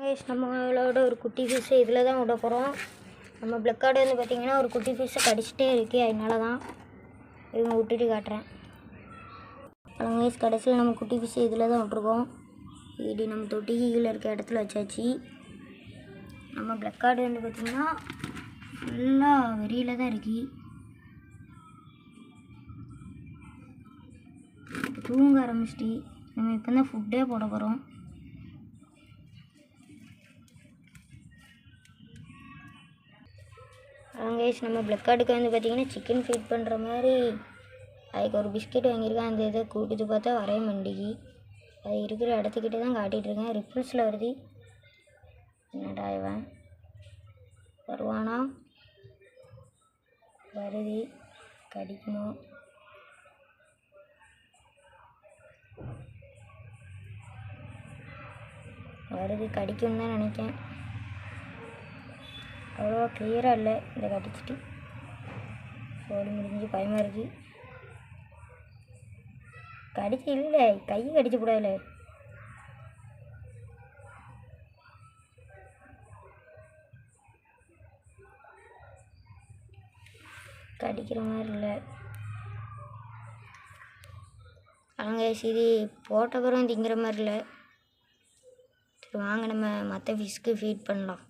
Guys நம்மளோட ஒரு குட்டி ஃபிஷ்ஷை இதில் தான் விட போகிறோம். நம்ம பிளாக் கார்டு வந்து பார்த்திங்கன்னா ஒரு குட்டி ஃபிஷ்ஷை கடிச்சிட்டே இருக்கு, அதனால தான் இவங்க விட்டுட்டு காட்டுறேன். கைஸ் கடைசியில் நம்ம குட்டி ஃபிஷ்ஷை இதில் தான் விட்ருக்கோம். இது நம்ம தொட்டிக்கு கீழே இருக்க இடத்துல வச்சாச்சு. நம்ம பிளாக் கார்டு வந்து பார்த்திங்கன்னா ஃபுல்லாக வெறியில் தான் இருக்கு. தூங்க ஆரம்பிச்சிட்டு நம்ம இப்போ தான் ஃபுட்டே போட போகிறோம். கைஸ் நம்ம பிளாக் கார்டுக்கு வந்து பார்த்திங்கன்னா சிக்கன் ஃபீட் பண்ணுற மாதிரி அதுக்கு ஒரு பிஸ்கெட் வாங்கியிருக்கேன். அந்த இதை கூட்டிட்டு பார்த்தா வரைய மண்டிக்கு அது இருக்கிற இடத்துக்கிட்ட தான் காட்டிகிட்ருக்கேன். ரிப்பிள்ஸில் வருது. என்னடா இவன் வருவானா? வருது. கடிக்கணும். வருது, கடிக்கும்னு தான் நினைக்கிறேன். அவ்வளோவா கிளியராக இல்லை. இதை கடிச்சிட்டு சோடி முடிஞ்சு பயமாக இருக்குது. கடிச்சு இல்லை, கை கடிச்சு கூடாதுல. கடிக்கிற மாதிரி இல்லை. அங்கே சரி போட்ட பிறகு திங்கிற மாதிரி இல்லை. சரி வாங்க நம்ம மற்ற ஃபிஷ்க்கு ஃபீட் பண்ணலாம்.